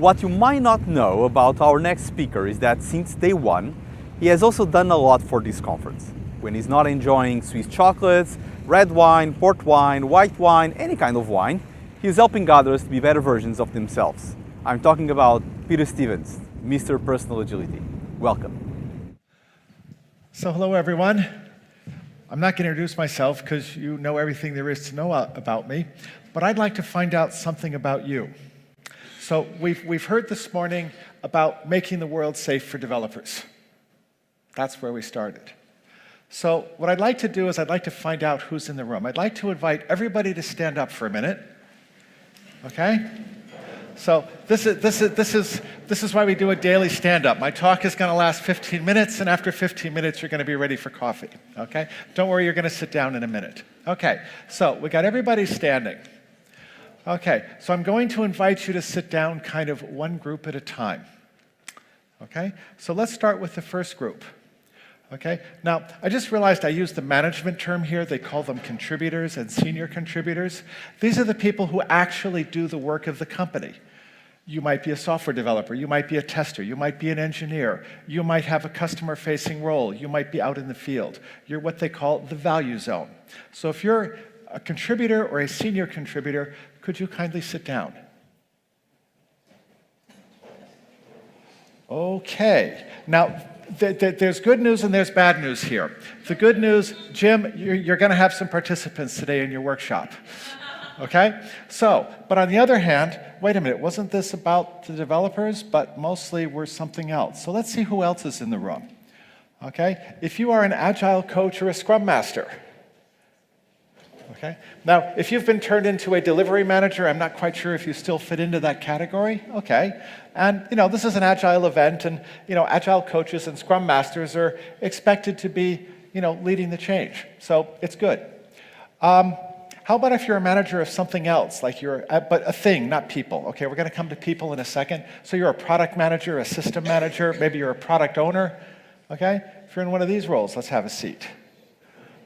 What you might not know about our next speaker is that since day one, he has also done a lot for this conference. When he's not enjoying Swiss chocolates, red wine, port wine, white wine, any kind of wine, he's helping others to be better versions of themselves. I'm talking about Peter Stevens, Mr. Personal Agility. Welcome. So hello everyone. I'm not going to introduce myself because you know everything there is to know about me, but I'd like to find out something about you. So we've heard this morning about making the world safe for developers. That's where we started. So what I'd like to do is I'd like to find out who's in the room. I'd like to invite everybody to stand up for a minute. Okay? So this is why we do a daily stand-up. My talk is going to last 15 minutes, and after 15 minutes, you're going to be ready for coffee. Okay? Don't worry, you're going to sit down in a minute. Okay, so we got everybody standing. Okay, so I'm going to invite you to sit down kind of one group at a time. Okay? So let's start with the first group. Okay? Now, I just realized I used the management term here. They call them contributors and senior contributors. These are the people who actually do the work of the company. You might be a software developer. You might be a tester. You might be an engineer. You might have a customer-facing role. You might be out in the field. You're what they call the value zone. So if you're a contributor or a senior contributor, could you kindly sit down? Okay. Now, there's good news and there's bad news here. The good news, Jim, you're going to have some participants today in your workshop. Okay? So, but on the other hand, wait a minute, wasn't this about the developers? But mostly we're something else. So let's see who else is in the room. Okay? If you are an Agile coach or a Scrum Master, okay? Now, if you've been turned into a delivery manager, I'm not quite sure if you still fit into that category. Okay. And, this is an Agile event, and, Agile coaches and Scrum Masters are expected to be, leading the change. So it's good. How about if you're a manager of something else, like but a thing, not people? Okay, we're going to come to people in a second. So you're a product manager, a system manager, maybe you're a product owner. Okay? If you're in one of these roles, let's have a seat.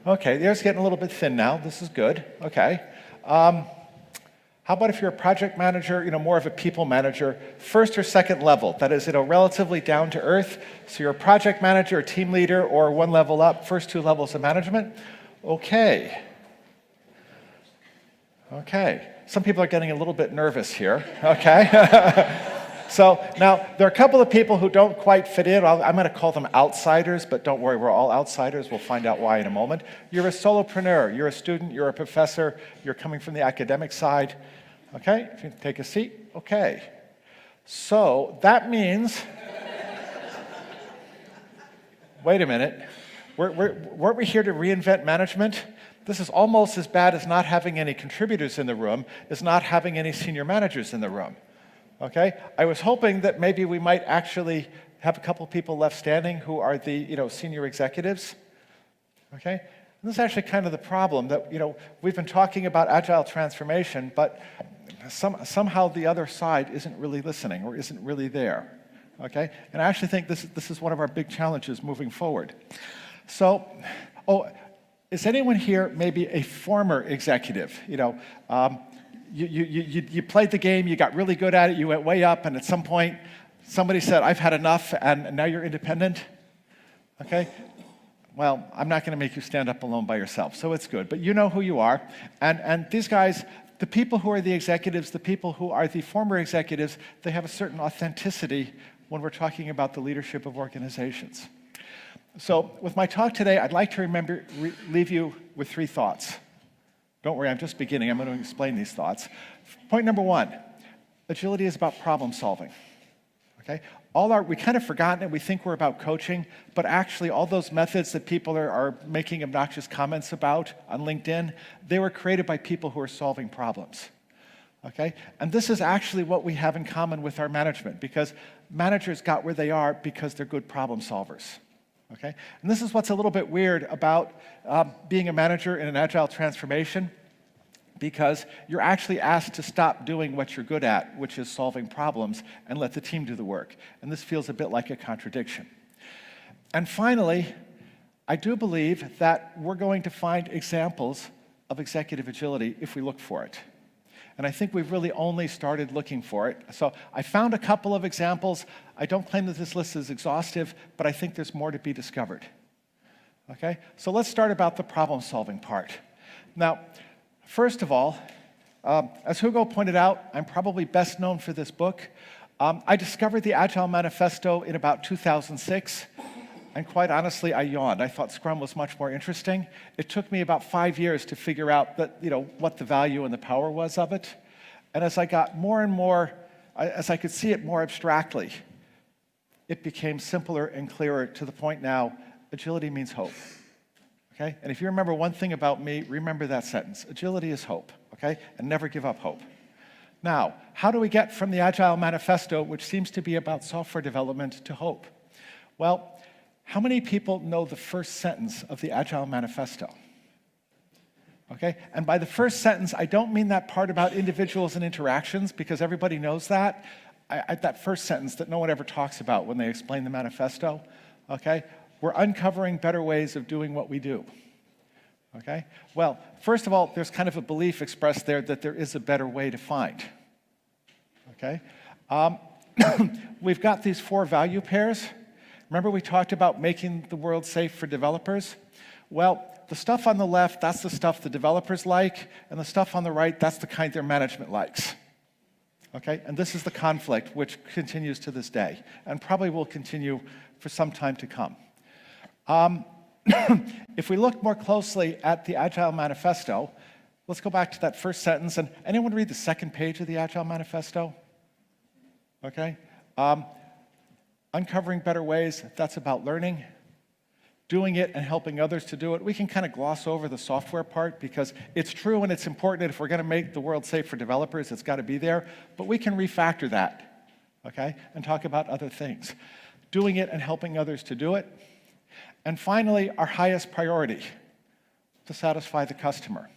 Okay, the air's getting a little bit thin now. This is good. Okay. How about if you're a project manager, more of a people manager, first or second level? That is, relatively down to earth. So you're a project manager, a team leader, or one level up, first two levels of management. Okay. Okay. Some people are getting a little bit nervous here. Okay. So now, there are a couple of people who don't quite fit in. I'm going to call them outsiders, but don't worry, we're all outsiders. We'll find out why in a moment. You're a solopreneur. You're a student. You're a professor. You're coming from the academic side. Okay? If you take a seat. Okay. So that means... Wait a minute. Weren't we here to reinvent management? This is almost as bad as not having any contributors in the room, as not having any senior managers in the room. Okay, I was hoping that maybe we might actually have a couple people left standing who are the senior executives. Okay, and this is actually kind of the problem that we've been talking about agile transformation, but somehow the other side isn't really listening or isn't really there. Okay, and I actually think this is one of our big challenges moving forward. So, is anyone here maybe a former executive? You played the game, you got really good at it, you went way up, and at some point, somebody said, I've had enough, and now you're independent? Okay? Well, I'm not going to make you stand up alone by yourself, so it's good. But you know who you are. And these guys, the people who are the executives, the people who are the former executives, they have a certain authenticity when we're talking about the leadership of organizations. So with my talk today, I'd like to leave you with three thoughts. Don't worry, I'm just beginning. I'm going to explain these thoughts. Point number one, agility is about problem solving. Okay? We kind of forgotten it. We think we're about coaching, but actually all those methods that people are making obnoxious comments about on LinkedIn, they were created by people who are solving problems. Okay? And this is actually what we have in common with our management, because managers got where they are because they're good problem solvers. Okay? And this is what's a little bit weird about being a manager in an agile transformation, because you're actually asked to stop doing what you're good at, which is solving problems, and let the team do the work. And this feels a bit like a contradiction. And finally, I do believe that we're going to find examples of executive agility if we look for it. And I think we've really only started looking for it. So I found a couple of examples. I don't claim that this list is exhaustive, but I think there's more to be discovered. Okay? So let's start about the problem-solving part. Now, first of all, as Hugo pointed out, I'm probably best known for this book. I discovered the Agile Manifesto in about 2006. And quite honestly, I yawned. I thought Scrum was much more interesting. It took me about 5 years to figure out that, what the value and the power was of it. And as I got more and more, as I could see it more abstractly, it became simpler and clearer to the point now, agility means hope. Okay? And if you remember one thing about me, remember that sentence. Agility is hope, okay? And never give up hope. Now, how do we get from the Agile Manifesto, which seems to be about software development, to hope? Well, how many people know the first sentence of the Agile Manifesto? Okay? And by the first sentence, I don't mean that part about individuals and interactions, because everybody knows that. That first sentence that no one ever talks about when they explain the manifesto. Okay? We're uncovering better ways of doing what we do. Okay? Well, first of all, there's kind of a belief expressed there that there is a better way to find. Okay? We've got these 4 value pairs. Remember we talked about making the world safe for developers? Well, the stuff on the left, that's the stuff the developers like, and the stuff on the right, that's the kind their management likes. Okay? And this is the conflict which continues to this day, and probably will continue for some time to come. If we look more closely at the Agile Manifesto, let's go back to that first sentence, and anyone read the second page of the Agile Manifesto? Okay? Uncovering better ways, that's about learning. Doing it and helping others to do it. We can kind of gloss over the software part because it's true and it's important that if we're going to make the world safe for developers, it's got to be there. But we can refactor that, okay, and talk about other things. Doing it and helping others to do it. And finally, our highest priority, to satisfy the customer.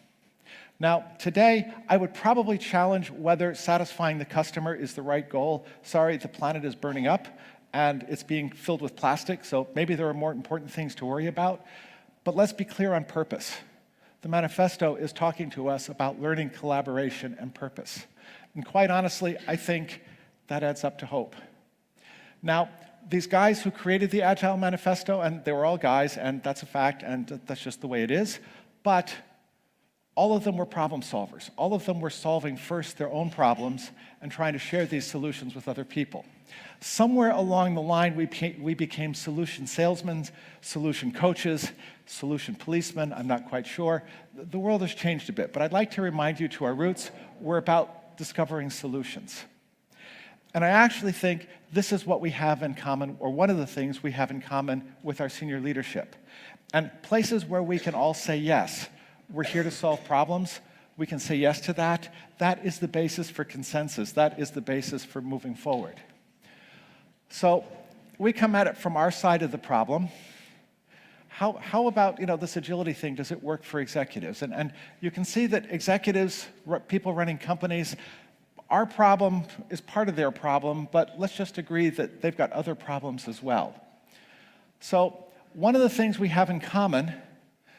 Now, today, I would probably challenge whether satisfying the customer is the right goal. Sorry, the planet is burning up, and it's being filled with plastic, so maybe there are more important things to worry about. But let's be clear on purpose. The manifesto is talking to us about learning, collaboration, and purpose. And quite honestly, I think that adds up to hope. Now, these guys who created the Agile Manifesto, and they were all guys, and that's a fact, and that's just the way it is, but all of them were problem solvers. All of them were solving first their own problems and trying to share these solutions with other people. Somewhere along the line, we became solution salesmen, solution coaches, solution policemen, I'm not quite sure. The world has changed a bit, but I'd like to remind you to our roots, we're about discovering solutions. And I actually think this is what we have in common, or one of the things we have in common with our senior leadership. And places where we can all say yes. We're here to solve problems. We can say yes to that. That is the basis for consensus. That is the basis for moving forward. So we come at it from our side of the problem. How about this agility thing? Does it work for executives? And you can see that executives, people running companies, our problem is part of their problem, but let's just agree that they've got other problems as well. So one of the things we have in common,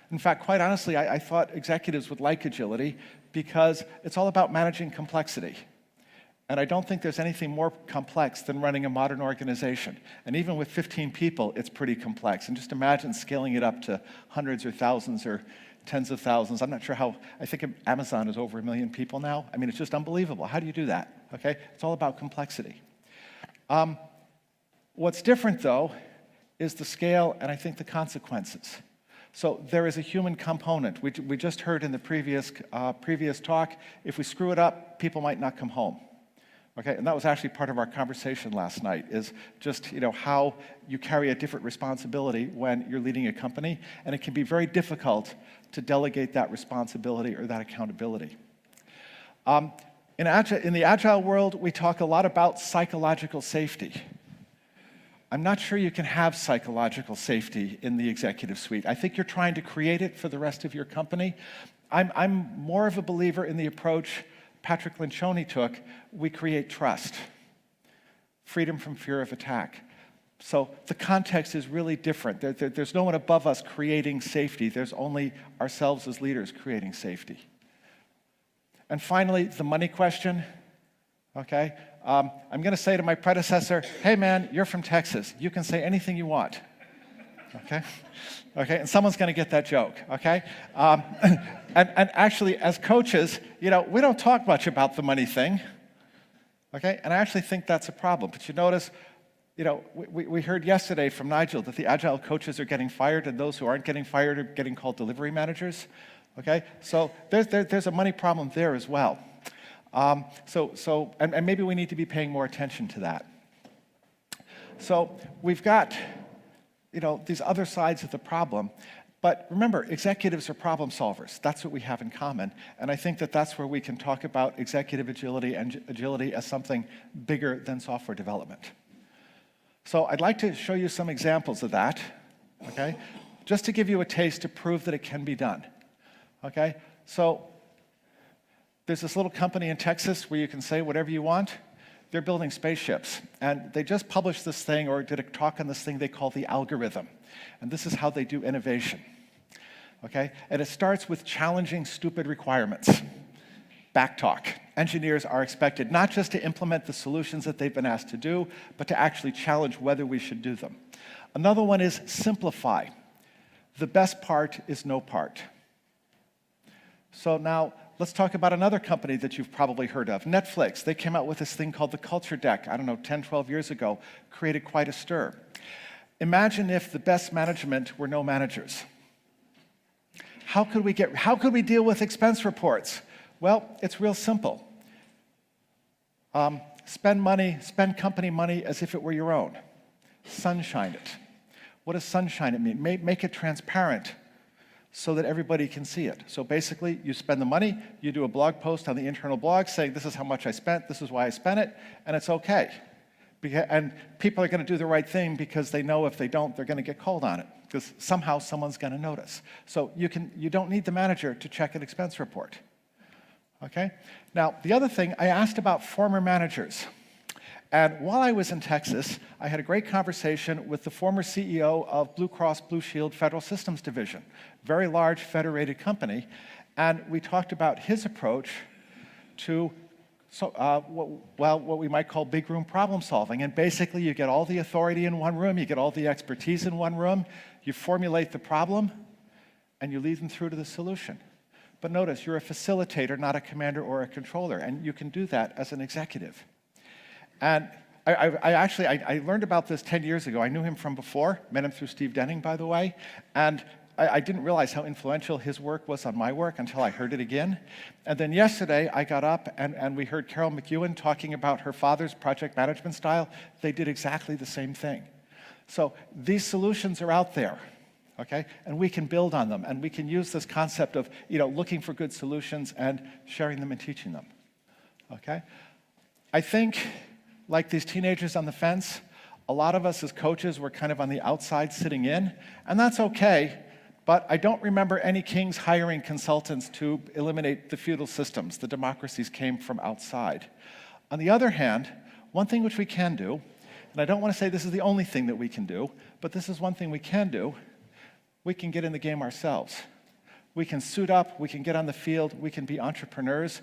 in fact, quite honestly, I thought executives would like agility because it's all about managing complexity. And I don't think there's anything more complex than running a modern organization. And even with 15 people, it's pretty complex. And just imagine scaling it up to hundreds or thousands or tens of thousands. I'm not sure how, I think Amazon is over 1 million people now. I mean, it's just unbelievable. How do you do that? Okay? It's all about complexity. What's different, though, is the scale and I think the consequences. So there is a human component. We just heard in the previous talk, if we screw it up, people might not come home. Okay, and that was actually part of our conversation last night, is just how you carry a different responsibility when you're leading a company, and it can be very difficult to delegate that responsibility or that accountability. In the Agile world, we talk a lot about psychological safety. I'm not sure you can have psychological safety in the executive suite. I think you're trying to create it for the rest of your company. I'm more of a believer in the approach Patrick Lencioni took. We create trust, freedom from fear of attack. So the context is really different. There's no one above us creating safety. There's only ourselves as leaders creating safety. And finally, the money question, okay? I'm going to say to my predecessor, hey man, you're from Texas. You can say anything you want, okay? Okay, and someone's going to get that joke, okay? And actually, as coaches, we don't talk much about the money thing, okay? And I actually think that's a problem. But you notice, we heard yesterday from Nigel that the Agile coaches are getting fired, and those who aren't getting fired are getting called delivery managers, okay? So there's a money problem there as well. And maybe we need to be paying more attention to that. So we've got, these other sides of the problem. But remember, executives are problem solvers. That's what we have in common. And I think that that's where we can talk about executive agility and agility as something bigger than software development. So I'd like to show you some examples of that, okay? Just to give you a taste to prove that it can be done, okay? So there's this little company in Texas where you can say whatever you want. They're building spaceships. And they just published this thing, or did a talk on this thing they call the algorithm. And this is how they do innovation, okay? And it starts with challenging stupid requirements. Backtalk. Engineers are expected not just to implement the solutions that they've been asked to do, but to actually challenge whether we should do them. Another one is simplify. The best part is no part. So now, let's talk about another company that you've probably heard of, Netflix. They came out with this thing called the Culture Deck, 10, 12 years ago, created quite a stir. Imagine if the best management were no managers. How could we deal with expense reports? Well, it's real simple. Spend company money as if it were your own. Sunshine it. What does sunshine it mean? Make it transparent so that everybody can see it. So basically, you spend the money, you do a blog post on the internal blog saying, this is how much I spent, this is why I spent it, and it's okay. And people are going to do the right thing because they know if they don't, they're going to get called on it, because somehow someone's going to notice. So you don't need the manager to check an expense report. Okay? Now, the other thing, I asked about former managers. And while I was in Texas, I had a great conversation with the former CEO of Blue Cross Blue Shield Federal Systems Division, very large federated company, and we talked about his approach to what we might call big room problem solving. And basically, you get all the authority in one room, you get all the expertise in one room, you formulate the problem, and you lead them through to the solution. But notice, you're a facilitator, not a commander or a controller, and you can do that as an executive. And I learned about this 10 years ago. I knew him from before, met him through Steve Denning, by the way, and I didn't realize how influential his work was on my work until I heard it again. And then yesterday, I got up and we heard Carol McEwen talking about her father's project management style. They did exactly the same thing. So these solutions are out there, okay? And we can build on them, and we can use this concept of looking for good solutions and sharing them and teaching them, okay? I think, like these teenagers on the fence, a lot of us as coaches were kind of on the outside sitting in, and that's okay, but I don't remember any kings hiring consultants to eliminate the feudal systems. The democracies came from outside. On the other hand, one thing which we can do, and I don't want to say this is the only thing that we can do, but this is one thing we can do, we can get in the game ourselves. We can suit up, we can get on the field, we can be entrepreneurs.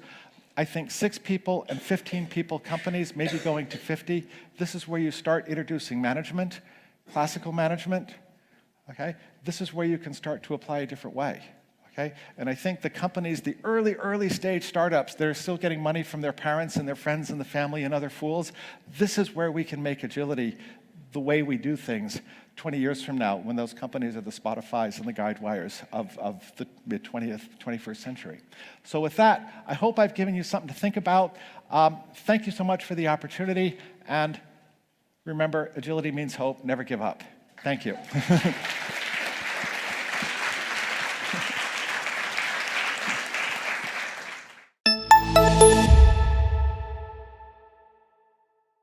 I think 6 people and 15 people companies, maybe going to 50. This is where you start introducing management, classical management, okay? This is where you can start to apply a different way, okay? And I think the companies, the early stage startups, they're still getting money from their parents and their friends and the family and other fools. This is where we can make agility the way we do things 20 years from now, when those companies are the Spotifys and the Guidewires of the mid-20th, 21st century. So with that, I hope I've given you something to think about. Thank you so much for the opportunity, and remember, agility means hope, never give up. Thank you.